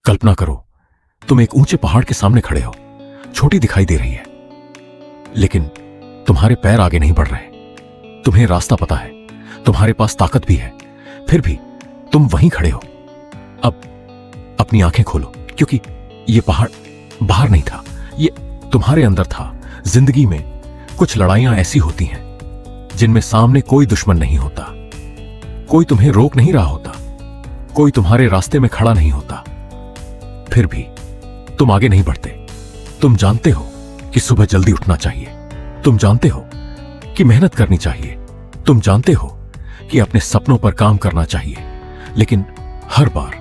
कल्पना करो, तुम एक ऊंचे पहाड़ के सामने खड़े हो। छोटी दिखाई दे रही है, लेकिन तुम्हारे पैर आगे नहीं बढ़ रहे। तुम्हें रास्ता पता है, तुम्हारे पास ताकत भी है, फिर भी तुम वहीं खड़े हो। अब अपनी आंखें खोलो, क्योंकि ये पहाड़ बाहर नहीं था, ये तुम्हारे अंदर था। जिंदगी में कुछ लड़ाइयां ऐसी होती हैं जिनमें सामने कोई दुश्मन नहीं होता, कोई तुम्हें रोक नहीं रहा होता, कोई तुम्हारे रास्ते में खड़ा नहीं होता, फिर भी तुम आगे नहीं बढ़ते। तुम जानते हो कि सुबह जल्दी उठना चाहिए, तुम जानते हो कि मेहनत करनी चाहिए, तुम जानते हो कि अपने सपनों पर काम करना चाहिए, लेकिन हर बार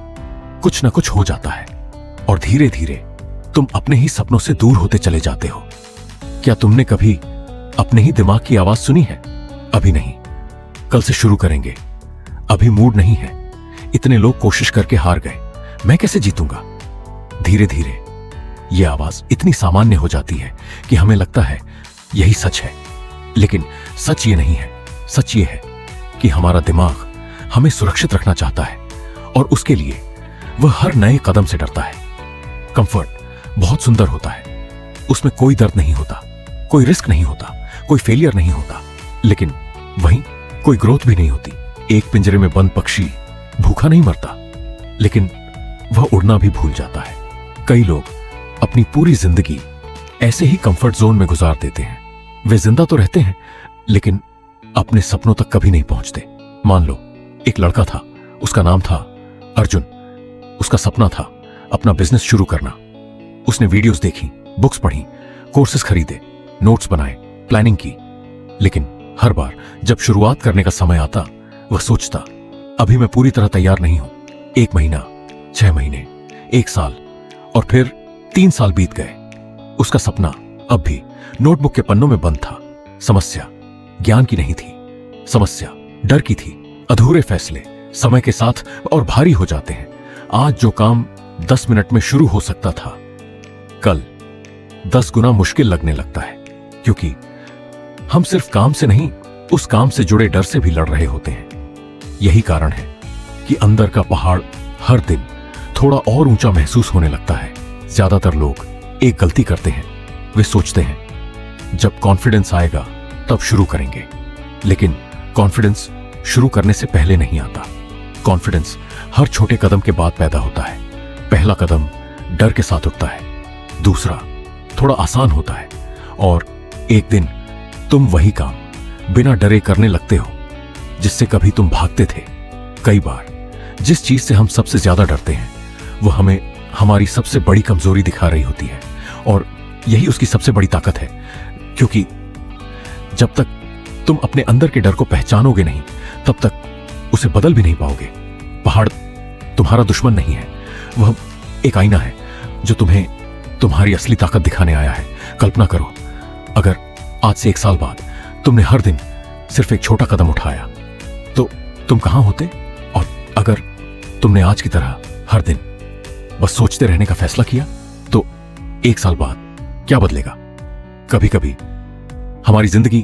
कुछ ना कुछ हो जाता है और धीरे धीरे तुम अपने ही सपनों से दूर होते चले जाते हो। क्या तुमने कभी अपने ही दिमाग की आवाज सुनी है? अभी नहीं, कल से शुरू करेंगे, अभी मूड नहीं है, इतने लोग कोशिश करके हार गए, मैं कैसे जीतूंगा? धीरे धीरे यह आवाज इतनी सामान्य हो जाती है कि हमें लगता है यही सच है, लेकिन सच ये नहीं है। सच ये है कि हमारा दिमाग हमें सुरक्षित रखना चाहता है और उसके लिए वह हर नए कदम से डरता है। कंफर्ट बहुत सुंदर होता है, उसमें कोई दर्द नहीं होता, कोई रिस्क नहीं होता, कोई फेलियर नहीं होता, लेकिन वहीं कोई ग्रोथ भी नहीं होती। एक पिंजरे में बंद पक्षी भूखा नहीं मरता, लेकिन वह उड़ना भी भूल जाता है। कई लोग अपनी पूरी जिंदगी ऐसे ही कंफर्ट जोन में गुजार देते हैं। वे जिंदा तो रहते हैं, लेकिन अपने सपनों तक कभी नहीं पहुंचते। मान लो एक लड़का था, उसका नाम था अर्जुन। उसका सपना था अपना बिजनेस शुरू करना। उसने वीडियोस देखी, बुक्स पढ़ी, कोर्सेस खरीदे, नोट्स बनाए, प्लानिंग की, लेकिन हर बार जब शुरुआत करने का समय आता, वह सोचता अभी मैं पूरी तरह तैयार नहीं हूं। 1 महीना, 6 महीने, 1 साल और फिर 3 साल बीत गए। उसका सपना अब भी नोटबुक के पन्नों में बंद था। समस्या ज्ञान की नहीं थी, समस्या डर की थी। अधूरे फैसले समय के साथ और भारी हो जाते हैं। आज जो काम 10 मिनट में शुरू हो सकता था, कल 10 गुना मुश्किल लगने लगता है, क्योंकि हम सिर्फ काम से नहीं, उस काम से जुड़े डर से भी लड़ रहे होते हैं। यही कारण है कि अंदर का पहाड़ हर दिन थोड़ा और ऊंचा महसूस होने लगता है। ज्यादातर लोग एक गलती करते हैं, वे सोचते हैं जब कॉन्फिडेंस आएगा तब शुरू करेंगे, लेकिन कॉन्फिडेंस शुरू करने से पहले नहीं आता। कॉन्फिडेंस हर छोटे कदम के बाद पैदा होता है। पहला कदम डर के साथ उठता है, दूसरा थोड़ा आसान होता है, और एक दिन तुम वही काम बिना डरे करने लगते हो जिससे कभी तुम भागते थे। कई बार जिस चीज से हम सबसे ज्यादा डरते हैं, वो हमें हमारी सबसे बड़ी कमजोरी दिखा रही होती है, और यही उसकी सबसे बड़ी ताकत है, क्योंकि जब तक तुम अपने अंदर के डर को पहचानोगे नहीं, तब तक उसे बदल भी नहीं पाओगे। पहाड़ तुम्हारा दुश्मन नहीं है, वह एक आईना है जो तुम्हें तुम्हारी असली ताकत दिखाने आया है। कल्पना करो, अगर आज से 1 साल बाद तुमने हर दिन सिर्फ एक छोटा कदम उठाया, तो तुम कहां होते? और अगर तुमने आज की तरह हर दिन बस सोचते रहने का फैसला किया, तो 1 साल बाद क्या बदलेगा? कभी कभी हमारी जिंदगी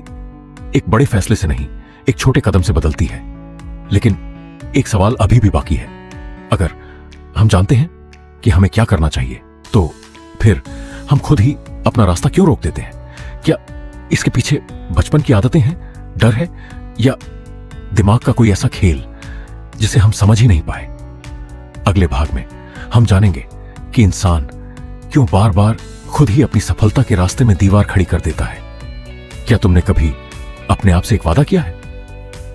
एक बड़े फैसले से नहीं, एक छोटे कदम से बदलती है। लेकिन एक सवाल अभी भी बाकी है। अगर हम जानते हैं कि हमें क्या करना चाहिए, तो फिर हम खुद ही अपना रास्ता क्यों रोक देते हैं? क्या इसके पीछे बचपन की आदतें हैं, डर है, या दिमाग का कोई ऐसा खेल जिसे हम समझ ही नहीं पाए? अगले भाग में हम जानेंगे कि इंसान क्यों बार बार खुद ही अपनी सफलता के रास्ते में दीवार खड़ी कर देता है। क्या तुमने कभी अपने आप से एक वादा किया है?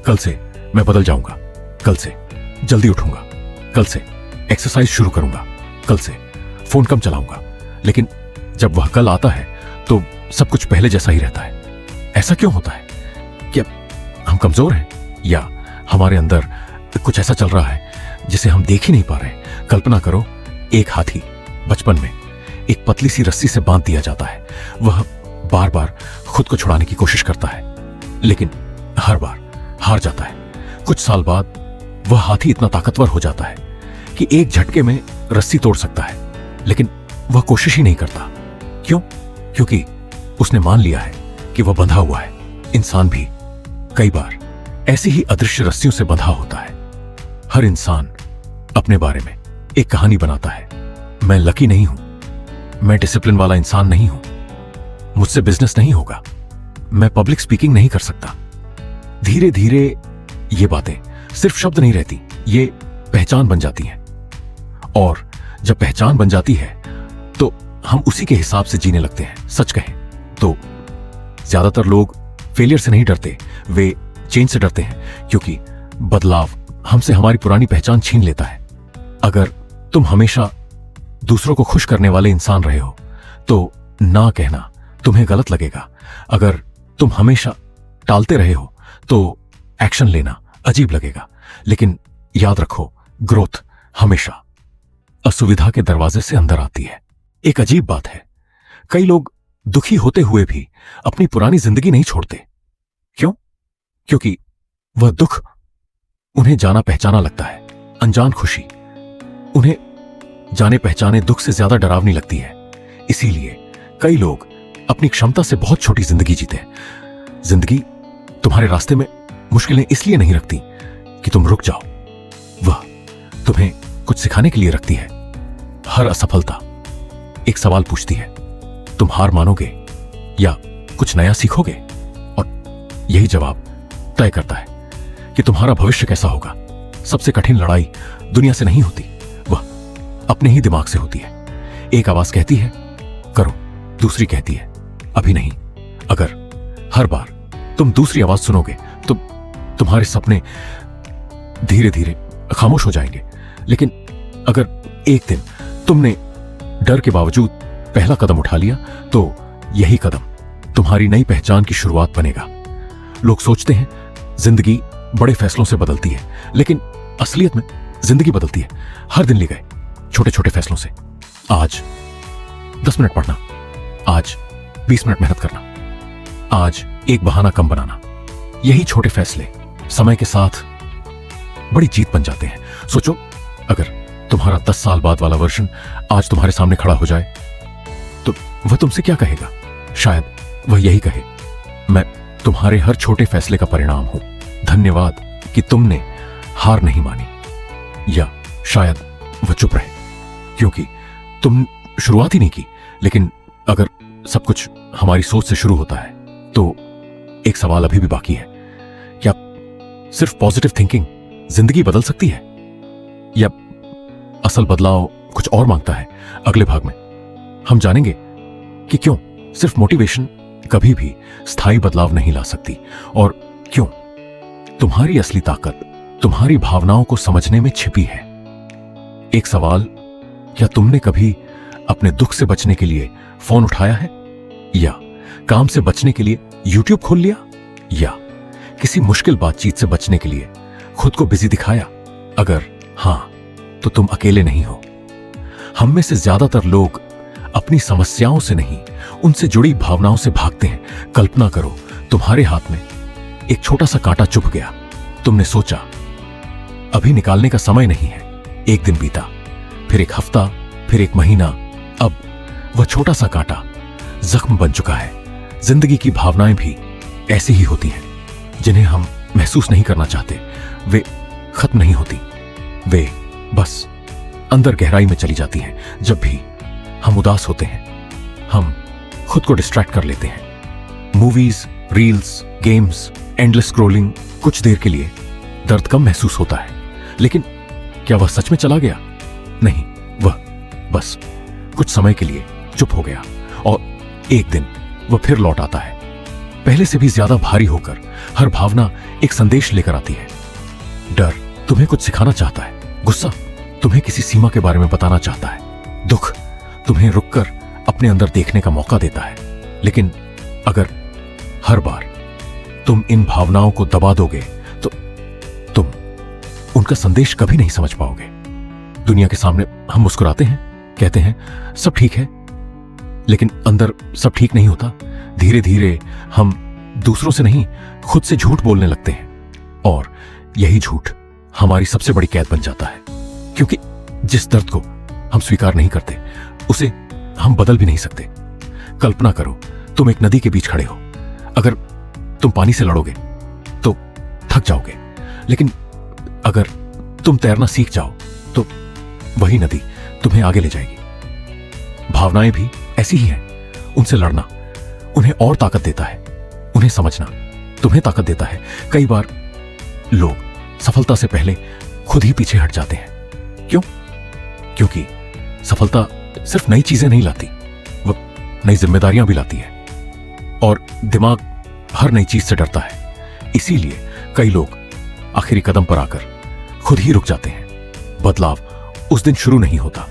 कल से मैं बदल जाऊंगा, कल से जल्दी उठूंगा, कल से एक्सरसाइज शुरू करूंगा, कल से फोन कम चलाऊंगा। लेकिन जब वह कल आता है तो सब कुछ पहले जैसा ही रहता है। ऐसा क्यों होता है? क्या हम कमजोर हैं, या हमारे अंदर कुछ ऐसा चल रहा है जिसे हम देख ही नहीं पा रहे? कल्पना करो, एक हाथी बचपन में एक पतली सी रस्सी से बांध दिया जाता है। वह बार बार खुद को छुड़ाने की कोशिश करता है, लेकिन हर बार हार जाता है। कुछ साल बाद वह हाथी इतना ताकतवर हो जाता है कि एक झटके में रस्सी तोड़ सकता है, लेकिन वह कोशिश ही नहीं करता। क्यों? क्योंकि उसने मान लिया है कि वह बंधा हुआ है। इंसान भी कई बार ऐसी ही अदृश्य रस्सियों से बंधा होता है। हर इंसान अपने बारे में एक कहानी बनाता है, मैं लकी नहीं हूं, मैं डिसिप्लिन वाला इंसान नहीं हूं, मुझसे बिजनेस नहीं होगा, मैं पब्लिक स्पीकिंग नहीं कर सकता। धीरे धीरे ये बातें सिर्फ शब्द नहीं रहती, ये पहचान बन जाती हैं। और जब पहचान बन जाती है तो हम उसी के हिसाब से जीने लगते हैं। सच कहें तो ज्यादातर लोग फेलियर से नहीं डरते, वे चेंज से डरते हैं, क्योंकि बदलाव हमसे हमारी पुरानी पहचान छीन लेता है। अगर तुम हमेशा दूसरों को खुश करने वाले इंसान रहे हो तो ना कहना तुम्हें गलत लगेगा। अगर तुम हमेशा टालते रहे हो तो एक्शन लेना अजीब लगेगा। लेकिन याद रखो, ग्रोथ हमेशा असुविधा के दरवाजे से अंदर आती है। एक अजीब बात है, कई लोग दुखी होते हुए भी अपनी पुरानी जिंदगी नहीं छोड़ते। क्यों? क्योंकि वह दुख उन्हें जाना पहचाना लगता है। अनजान खुशी उन्हें जाने पहचाने दुख से ज्यादा डरावनी लगती है। इसीलिए कई लोग अपनी क्षमता से बहुत छोटी जिंदगी जीते हैं। जिंदगी तुम्हारे रास्ते में मुश्किलें इसलिए नहीं रखती कि तुम रुक जाओ, वह तुम्हें कुछ सिखाने के लिए रखती है। हर असफलता एक सवाल पूछती है, तुम हार मानोगे या कुछ नया सीखोगे? और यही जवाब तय करता है कि तुम्हारा भविष्य कैसा होगा। सबसे कठिन लड़ाई दुनिया से नहीं होती, वह अपने ही दिमाग से होती है। एक आवाज कहती है करो, दूसरी कहती है अभी नहीं। अगर हर बार तुम दूसरी आवाज सुनोगे तो तुम्हारे सपने धीरे धीरे खामोश हो जाएंगे। लेकिन अगर एक दिन तुमने डर के बावजूद पहला कदम उठा लिया तो यही कदम तुम्हारी नई पहचान की शुरुआत बनेगा। लोग सोचते हैं जिंदगी बड़े फैसलों से बदलती है, लेकिन असलियत में जिंदगी बदलती है हर दिन लिए गए छोटे छोटे फैसलों से। आज 10 मिनट पढ़ना, आज 20 मिनट मेहनत करना, आज एक बहाना कम बनाना, यही छोटे फैसले समय के साथ बड़ी जीत बन जाते हैं। सोचो, अगर तुम्हारा 10 साल बाद वाला वर्जन आज तुम्हारे सामने खड़ा हो जाए तो वह तुमसे क्या कहेगा? शायद वह यही कहे, मैं तुम्हारे हर छोटे फैसले का परिणाम हूं, धन्यवाद कि तुमने हार नहीं मानी। या शायद वह चुप रहे क्योंकि तुम शुरुआत ही नहीं की। लेकिन अगर सब कुछ हमारी सोच से शुरू होता है तो एक सवाल अभी भी बाकी है, क्या सिर्फ पॉजिटिव थिंकिंग जिंदगी बदल सकती है या असल बदलाव कुछ और मांगता है? अगले भाग में हम जानेंगे कि क्यों सिर्फ मोटिवेशन कभी भी स्थायी बदलाव नहीं ला सकती और क्यों तुम्हारी असली ताकत तुम्हारी भावनाओं को समझने में छिपी है। एक सवाल, क्या तुमने कभी अपने दुख से बचने के लिए फोन उठाया है, या काम से बचने के लिए YouTube खोल लिया, या किसी मुश्किल बातचीत से बचने के लिए खुद को बिजी दिखाया? अगर हां तो तुम अकेले नहीं हो। हम में से ज्यादातर लोग अपनी समस्याओं से नहीं, उनसे जुड़ी भावनाओं से भागते हैं। कल्पना करो, तुम्हारे हाथ में एक छोटा सा कांटा चुभ गया। तुमने सोचा अभी निकालने का समय नहीं है। एक दिन बीता, फिर एक हफ्ता, फिर एक महीना। अब वह छोटा सा कांटा जख्म बन चुका है। जिंदगी की भावनाएं भी ऐसी ही होती हैं, जिन्हें हम महसूस नहीं करना चाहते। वे खत्म नहीं होती, वे बस अंदर गहराई में चली जाती हैं। जब भी हम उदास होते हैं, हम खुद को डिस्ट्रैक्ट कर लेते हैं। Movies, reels, games, endless scrolling. कुछ देर के लिए दर्द कम महसूस होता है, लेकिन क्या वह सच में चला गया? नहीं, वह बस कुछ समय के लिए चुप हो गया और एक दिन वह फिर लौट आता है, पहले से भी ज्यादा भारी होकर। हर भावना एक संदेश लेकर आती है। डर तुम्हें कुछ सिखाना चाहता है, गुस्सा तुम्हें किसी सीमा के बारे में बताना चाहता है, दुख तुम्हें रुककर अपने अंदर देखने का मौका देता है। लेकिन अगर हर बार तुम इन भावनाओं को दबा दोगे तो तुम उनका संदेश कभी नहीं समझ पाओगे। दुनिया के सामने हम मुस्कुराते हैं, कहते हैं सब ठीक है, लेकिन अंदर सब ठीक नहीं होता। धीरे धीरे हम दूसरों से नहीं, खुद से झूठ बोलने लगते हैं और यही झूठ हमारी सबसे बड़ी कैद बन जाता है। क्योंकि जिस दर्द को हम स्वीकार नहीं करते, उसे हम बदल भी नहीं सकते। कल्पना करो, तुम एक नदी के बीच खड़े हो। अगर तुम पानी से लड़ोगे तो थक जाओगे, लेकिन अगर तुम तैरना सीख जाओ तो वही नदी तुम्हें आगे ले जाएगी। भावनाएं भी ऐसी ही हैं। उनसे लड़ना उन्हें और ताकत देता है, उन्हें समझना तुम्हें ताकत देता है। कई बार लोग सफलता से पहले खुद ही पीछे हट जाते हैं। क्यों? क्योंकि सफलता सिर्फ नई चीजें नहीं लाती, वो नई जिम्मेदारियां भी लाती है, और दिमाग हर नई चीज से डरता है। इसीलिए कई लोग आखिरी कदम पर आकर खुद ही रुक जाते हैं। बदलाव उस दिन शुरू नहीं होता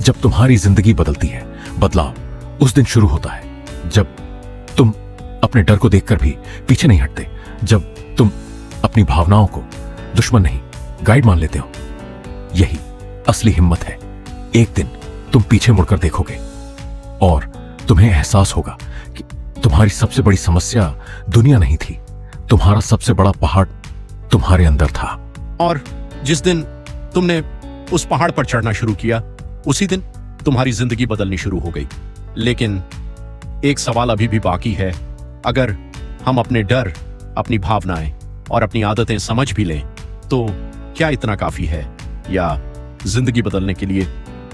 जब तुम्हारी जिंदगी बदलती है, बदलाव उस दिन शुरू होता है जब तुम अपने डर को देखकर भी पीछे नहीं हटते, जब तुम अपनी भावनाओं को दुश्मन नहीं गाइड मान लेते हो। यही असली हिम्मत है। एक दिन तुम पीछे मुड़कर देखोगे और तुम्हें एहसास होगा कि तुम्हारी सबसे बड़ी समस्या दुनिया नहीं थी, तुम्हारा सबसे बड़ा पहाड़ तुम्हारे अंदर था। और जिस दिन तुमने उस पहाड़ पर चढ़ना शुरू किया, उसी दिन तुम्हारी जिंदगी बदलनी शुरू हो गई। लेकिन एक सवाल अभी भी बाकी है। अगर हम अपने डर, अपनी भावनाएं और अपनी आदतें समझ भी लें, तो क्या इतना काफी है, या जिंदगी बदलने के लिए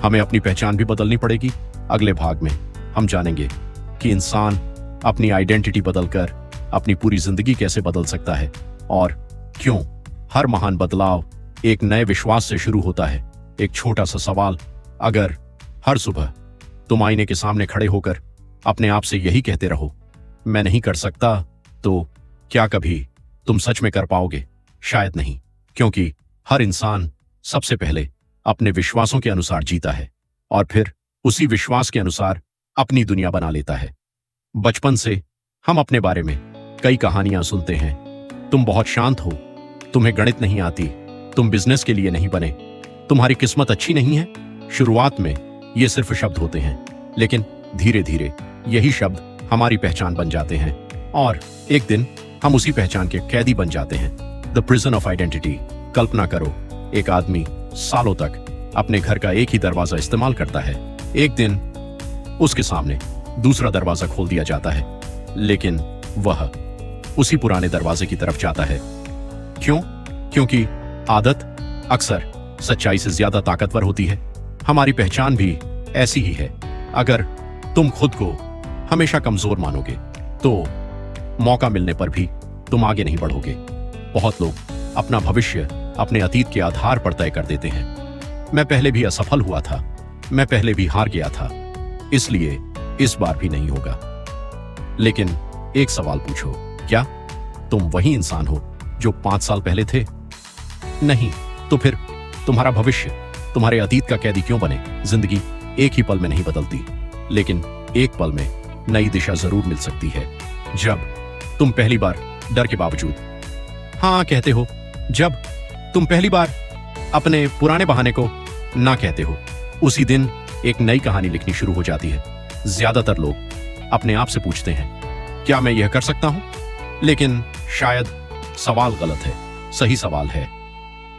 हमें अपनी पहचान भी बदलनी पड़ेगी? अगले भाग में हम जानेंगे कि इंसान अपनी आइडेंटिटी बदलकर अपनी पूरी जिंदगी कैसे बदल सकता है, और क्यों हर महान बदलाव एक नए विश्वास से शुरू होता है। एक छोटा सा सवाल, अगर हर सुबह तुम आईने के सामने खड़े होकर अपने आप से यही कहते रहो, मैं नहीं कर सकता, तो क्या कभी तुम सच में कर पाओगे? शायद नहीं, क्योंकि हर इंसान सबसे पहले अपने विश्वासों के अनुसार जीता है और फिर उसी विश्वास के अनुसार अपनी दुनिया बना लेता है। बचपन से हम अपने बारे में कई कहानियां सुनते हैं। तुम बहुत शांत हो, तुम्हें गणित नहीं आती, तुम बिजनेस के लिए नहीं बने, तुम्हारी किस्मत अच्छी नहीं है। शुरुआत में ये सिर्फ शब्द होते हैं, लेकिन धीरे धीरे यही शब्द हमारी पहचान बन जाते हैं और एक दिन हम उसी पहचान के कैदी बन जाते हैं। The prison of identity. कल्पना करो, एक आदमी सालों तक अपने घर का एक ही दरवाजा इस्तेमाल करता है। एक दिन उसके सामने दूसरा दरवाजा खोल दिया जाता है, लेकिन वह उसी पुराने दरवाजे की तरफ जाता है। क्यों? क्योंकि आदत अक्सर सच्चाई से ज्यादा ताकतवर होती है। हमारी पहचान भी ऐसी ही है। अगर तुम खुद को हमेशा कमजोर मानोगे, तो मौका मिलने पर भी तुम आगे नहीं बढ़ोगे। बहुत लोग अपना भविष्य अपने अतीत के आधार पर तय कर देते हैं। मैं पहले भी असफल हुआ था, मैं पहले भी हार गया था, इसलिए इस बार भी नहीं होगा। लेकिन एक सवाल पूछो, क्या तुम वही इंसान हो जो 5 साल पहले थे? नहीं, तो फिर तुम्हारा भविष्य तुम्हारे अतीत का कैदी क्यों बने? जिंदगी एक ही पल में नहीं बदलती, लेकिन एक पल में नई दिशा जरूर मिल सकती है। जब तुम पहली बार डर के बावजूद हाँ कहते हो, जब तुम पहली बार अपने पुराने बहाने को ना कहते हो, उसी दिन एक नई कहानी लिखनी शुरू हो जाती है। ज्यादातर लोग अपने आप से पूछते हैं, क्या मैं यह कर सकता हूं? लेकिन शायद सवाल गलत है। सही सवाल है,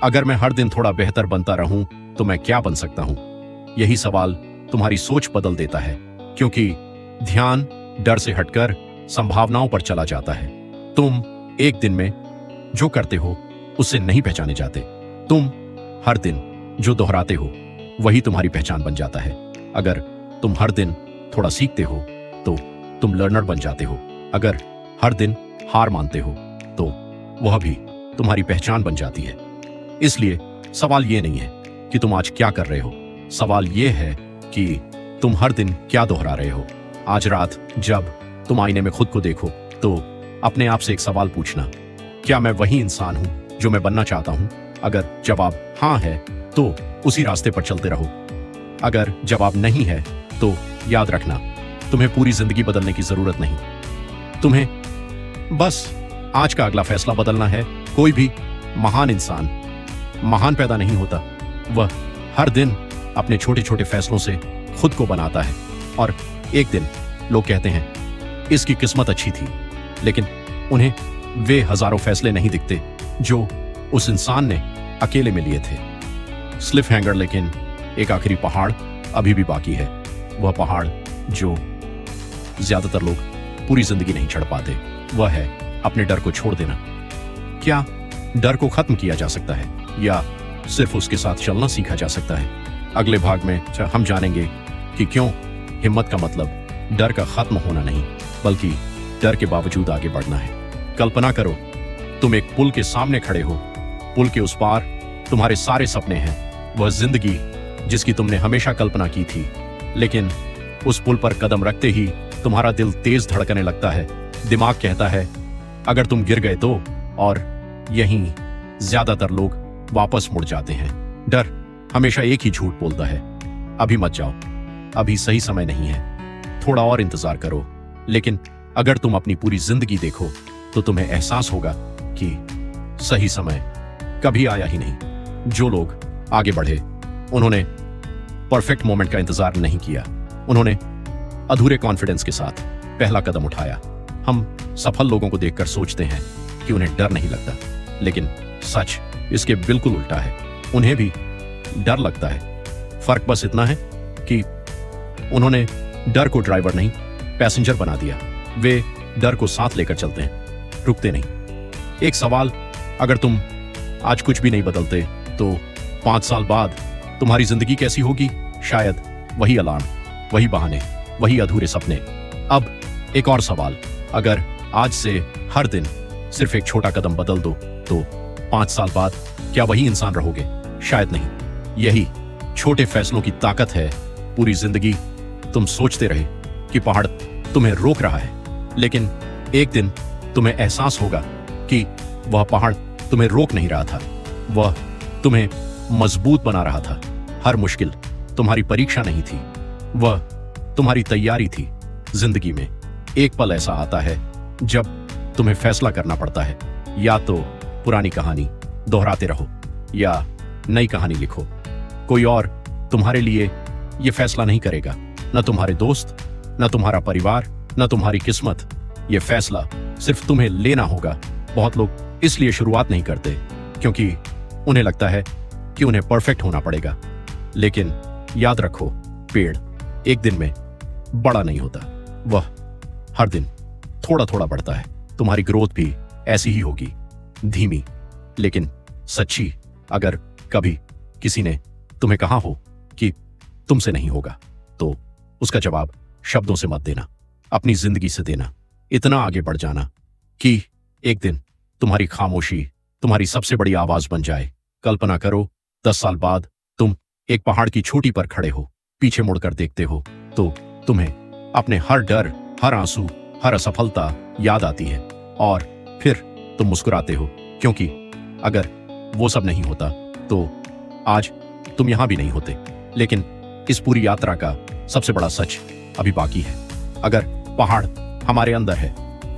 अगर मैं हर दिन थोड़ा बेहतर बनता रहूं तो मैं क्या बन सकता हूं? यही सवाल तुम्हारी सोच बदल देता है, क्योंकि ध्यान डर से हटकर संभावनाओं पर चला जाता है। तुम एक दिन में जो करते हो उससे नहीं पहचाने जाते। तुम हर दिन जो दोहराते हो वही तुम्हारी पहचान बन जाता है। अगर तुम हर दिन थोड़ा सीखते हो तो तुम लर्नर बन जाते हो। अगर हर दिन हार मानते हो तो वह भी तुम्हारी पहचान बन जाती है। इसलिए सवाल ये नहीं है कि तुम आज क्या कर रहे हो, सवाल ये है कि तुम हर दिन क्या दोहरा रहे हो। आज रात जब तुम आईने में खुद को देखो तो अपने आप से एक सवाल पूछना, क्या मैं वही इंसान हूं जो मैं बनना चाहता हूं? अगर जवाब हाँ है तो उसी रास्ते पर चलते रहो। अगर जवाब नहीं है तो याद रखना, तुम्हें पूरी जिंदगी बदलने की जरूरत नहीं, तुम्हें बस आज का अगला फैसला बदलना है। कोई भी महान इंसान महान पैदा नहीं होता, वह हर दिन अपने छोटे छोटे फैसलों से खुद को बनाता है। और एक दिन लोग कहते हैं इसकी किस्मत अच्छी थी, लेकिन उन्हें वे हजारों फैसले नहीं दिखते जो उस इंसान ने अकेले में लिए थे। स्लिफ हैंगर, लेकिन एक आखिरी पहाड़ अभी भी बाकी है। वह पहाड़ जो ज्यादातर लोग पूरी जिंदगी नहीं चढ़ पाते, वह है अपने डर को छोड़ देना। क्या डर को खत्म किया जा सकता है या सिर्फ उसके साथ चलना सीखा जा सकता है? अगले भाग में हम जानेंगे कि कि क्यों हिम्मत का मतलब डर का खत्म होना नहीं, बल्कि डर के बावजूद आगे बढ़ना है। कल्पना करो, तुम एक पुल के सामने खड़े हो। पुल के उस पार तुम्हारे सारे सपने हैं, वह जिंदगी जिसकी तुमने हमेशा कल्पना की थी। लेकिन उस पुल पर कदम रखते ही तुम्हारा दिल तेज धड़कने लगता है। दिमाग कहता है अगर तुम गिर गए तो, और यहीं ज्यादातर लोग वापस मुड़ जाते हैं। डर हमेशा एक ही झूठ बोलता है, अभी मत जाओ, अभी सही समय नहीं है, थोड़ा और इंतजार करो। लेकिन अगर तुम अपनी पूरी जिंदगी देखो तो तुम्हें एहसास होगा कि सही समय कभी आया ही नहीं। जो लोग आगे बढ़े उन्होंने परफेक्ट मोमेंट का इंतजार नहीं किया, उन्होंने अधूरे कॉन्फिडेंस के साथ पहला कदम उठाया। हम सफल लोगों को देखकर सोचते हैं कि उन्हें डर नहीं लगता, लेकिन सच इसके बिल्कुल उल्टा है, उन्हें भी डर लगता है। फर्क बस इतना है कि उन्होंने डर को ड्राइवर नहीं पैसेंजर बना दिया। वे डर को साथ लेकर चलते हैं, रुकते नहीं। एक सवाल, अगर तुम आज कुछ भी नहीं बदलते तो 5 साल बाद तुम्हारी जिंदगी कैसी होगी? शायद वही अलार्म, वही बहाने, वही अधूरे सपने। अब एक और सवाल, अगर आज से हर दिन सिर्फ एक छोटा कदम बदल दो तो 5 साल बाद क्या वही इंसान रहोगे? शायद नहीं। यही छोटे फैसलों की ताकत है। पूरी जिंदगी तुम सोचते रहे कि पहाड़ तुम्हें रोक रहा है, लेकिन एक दिन तुम्हें एहसास होगा कि वह पहाड़ तुम्हें रोक नहीं रहा था, वह तुम्हें मजबूत बना रहा था। हर मुश्किल तुम्हारी परीक्षा नहीं थी, वह तुम्हारी तैयारी थी। जिंदगी में एक पल ऐसा आता है जब तुम्हें फैसला करना पड़ता है, या तो पुरानी कहानी दोहराते रहो या नई कहानी लिखो। कोई और तुम्हारे लिए यह फैसला नहीं करेगा, न तुम्हारे दोस्त, न तुम्हारा परिवार, न तुम्हारी किस्मत। यह फैसला सिर्फ तुम्हें लेना होगा। बहुत लोग इसलिए शुरुआत नहीं करते क्योंकि उन्हें लगता है कि उन्हें परफेक्ट होना पड़ेगा। लेकिन याद रखो, पेड़ एक दिन में बड़ा नहीं होता, वह हर दिन थोड़ा थोड़ा बढ़ता है। तुम्हारी ग्रोथ भी ऐसी ही होगी, धीमी लेकिन सच्ची। अगर कभी किसी ने तुम्हें कहा हो कि तुमसे नहीं होगा, तो उसका जवाब शब्दों से मत देना, अपनी जिंदगी से देना। इतना आगे बढ़ जाना कि एक दिन तुम्हारी खामोशी तुम्हारी सबसे बड़ी आवाज बन जाए। कल्पना करो, 10 साल बाद तुम एक पहाड़ की चोटी पर खड़े हो, पीछे मुड़कर देखते हो तो तुम्हें अपने हर डर, हर आंसू, हर असफलता याद आती है, और फिर तुम मुस्कुराते हो, क्योंकि अगर वो सब नहीं होता तो आज तुम यहां भी नहीं होते। लेकिन इस पूरी यात्रा का सबसे बड़ा सच अभी बाकी है। अगर पहाड़ हमारे अंदर है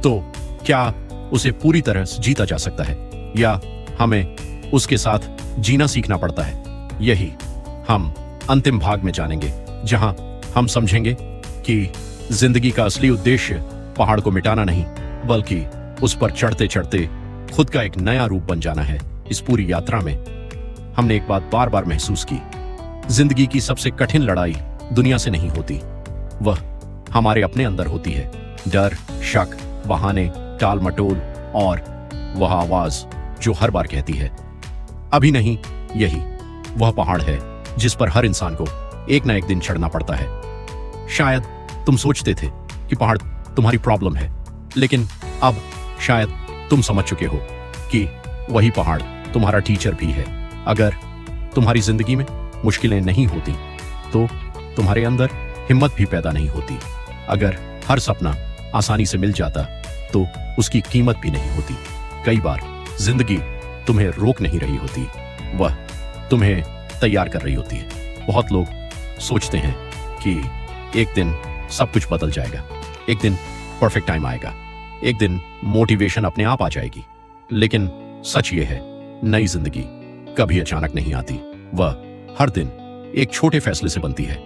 तो क्या उसे पूरी तरह से जीता जा सकता है, या हमें उसके साथ जीना सीखना पड़ता है? यही हम अंतिम भाग में जानेंगे, जहां हम समझेंगे कि जिंदगी का असली उद्देश्य पहाड़ को मिटाना नहीं, बल्कि उस पर चढ़ते चढ़ते खुद का एक नया रूप बन जाना है। इस पूरी यात्रा में हमने एक बात बार बार महसूस की, जिंदगी की सबसे कठिन लड़ाई दुनिया से नहीं होती, वह हमारे अपने अंदर होती है। डर, शक, बहाने, टाल मटोल, और वह आवाज जो हर बार कहती है अभी नहीं। यही वह पहाड़ है जिस पर हर इंसान को एक ना एक दिन चढ़ना पड़ता है। शायद तुम सोचते थे कि पहाड़ तुम्हारी प्रॉब्लम है, लेकिन अब शायद तुम समझ चुके हो कि वही पहाड़ तुम्हारा टीचर भी है। अगर तुम्हारी जिंदगी में मुश्किलें नहीं होती तो तुम्हारे अंदर हिम्मत भी पैदा नहीं होती। अगर हर सपना आसानी से मिल जाता तो उसकी कीमत भी नहीं होती। कई बार जिंदगी तुम्हें रोक नहीं रही होती, वह तुम्हें तैयार कर रही होती है। बहुत लोग सोचते हैं कि एक दिन सब कुछ बदल जाएगा, एक दिन परफेक्ट टाइम आएगा, एक दिन मोटिवेशन अपने आप आ जाएगी। लेकिन सच ये है, नई जिंदगी कभी अचानक नहीं आती, वह हर दिन एक छोटे फैसले से बनती है।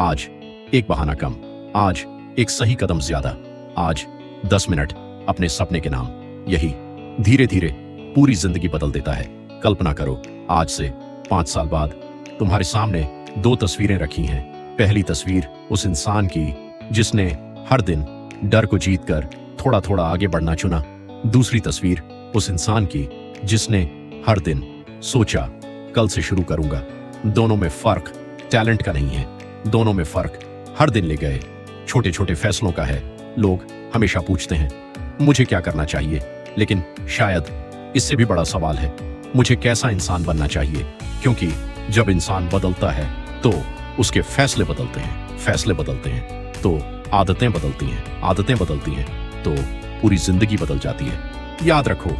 आज एक बहाना कम, आज एक सही कदम ज्यादा, आज 10 मिनट अपने सपने के नाम। यही धीरे धीरे पूरी जिंदगी बदल देता है। कल्पना करो, आज से 5 साल बाद तुम्हारे सामने 2 तस्वीरें रखी हैं। पहली तस्वीर उस इंसान की जिसने हर दिन डर को जीतकर थोड़ा थोड़ा आगे बढ़ना चुना। दूसरी तस्वीर उस इंसान की जिसने हर दिन सोचा कल से शुरू करूंगा। दोनों में फर्क टैलेंट का नहीं है, दोनों में फर्क हर दिन ले गए, छोटे छोटे फैसलों का है। लोग हमेशा पूछते हैं मुझे क्या करना चाहिए, लेकिन शायद इससे भी बड़ा सवाल है मुझे कैसा इंसान बनना चाहिए। क्योंकि जब इंसान बदलता है तो उसके फैसले बदलते हैं, फैसले बदलते हैं तो आदतें बदलती हैं, आदतें बदलती हैं तो पूरी जिंदगी बदल जाती है। याद रखो,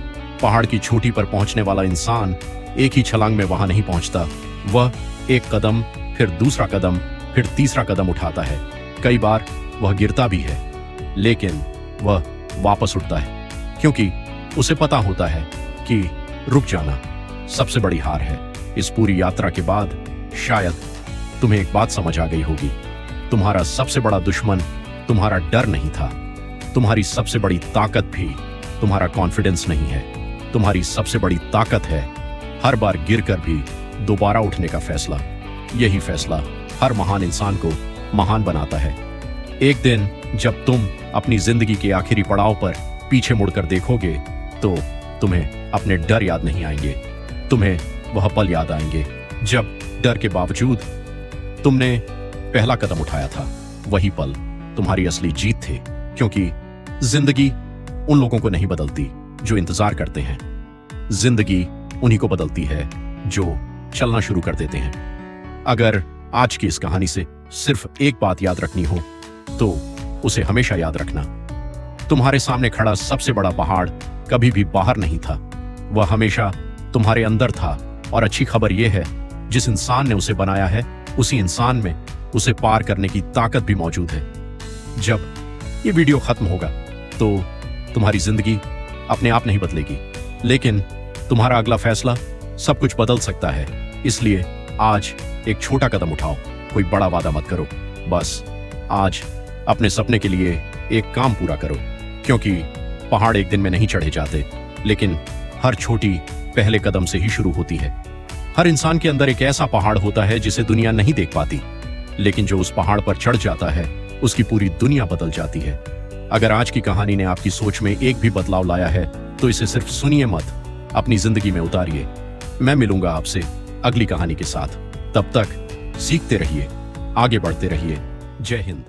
पहाड़ की चोटी पर पहुंचने वाला इंसान एक ही छलांग में वहां नहीं पहुंचता। वह एक कदम, फिर दूसरा कदम, फिर तीसरा कदम उठाता है। कई बार वह गिरता भी है, लेकिन वह वापस उठता है, क्योंकि उसे पता होता है कि रुक जाना सबसे बड़ी हार है। इस पूरी यात्रा के बाद शायद तुम्हें एक बात समझ आ गई होगी, तुम्हारा सबसे बड़ा दुश्मन तुम्हारा डर नहीं था, तुम्हारी सबसे बड़ी ताकत भी तुम्हारा कॉन्फिडेंस नहीं है। तुम्हारी सबसे बड़ी ताकत है हर बार गिरकर भी दोबारा उठने का फैसला। यही फैसला हर महान इंसान को महान बनाता है। एक दिन जब तुम अपनी जिंदगी के आखिरी पड़ाव पर पीछे मुड़कर देखोगे तो तुम्हें अपने डर याद नहीं आएंगे, तुम्हें वह पल याद आएंगे जब डर के बावजूद तुमने पहला कदम उठाया था। वही पल तुम्हारी असली जीत थे, क्योंकि जिंदगी उन लोगों को नहीं बदलती जो इंतजार करते हैं, जिंदगी उन्हीं को बदलती है जो चलना शुरू कर देते हैं। अगर आज की इस कहानी से सिर्फ एक बात याद रखनी हो तो उसे हमेशा याद रखना, तुम्हारे सामने खड़ा सबसे बड़ा पहाड़ कभी भी बाहर नहीं था, वह हमेशा तुम्हारे अंदर था। और अच्छी खबर यह है, जिस इंसान ने उसे बनाया है उसी इंसान में उसे पार करने की ताकत भी मौजूद है। जब ये वीडियो खत्म होगा तो तुम्हारी जिंदगी अपने आप नहीं बदलेगी, लेकिन तुम्हारा अगला फैसला सब कुछ बदल सकता है। इसलिए आज एक छोटा कदम उठाओ, कोई बड़ा वादा मत करो, बस आज अपने सपने के लिए एक काम पूरा करो। क्योंकि पहाड़ एक दिन में नहीं चढ़े जाते, लेकिन हर छोटी पहले कदम से ही शुरू होती है। हर इंसान के अंदर एक ऐसा पहाड़ होता है जिसे दुनिया नहीं देख पाती, लेकिन जो उस पहाड़ पर चढ़ जाता है उसकी पूरी दुनिया बदल जाती है। अगर आज की कहानी ने आपकी सोच में एक भी बदलाव लाया है तो इसे सिर्फ सुनिए मत, अपनी जिंदगी में उतारिए। मैं मिलूंगा आपसे अगली कहानी के साथ, तब तक सीखते रहिए, आगे बढ़ते रहिए। जय हिंद।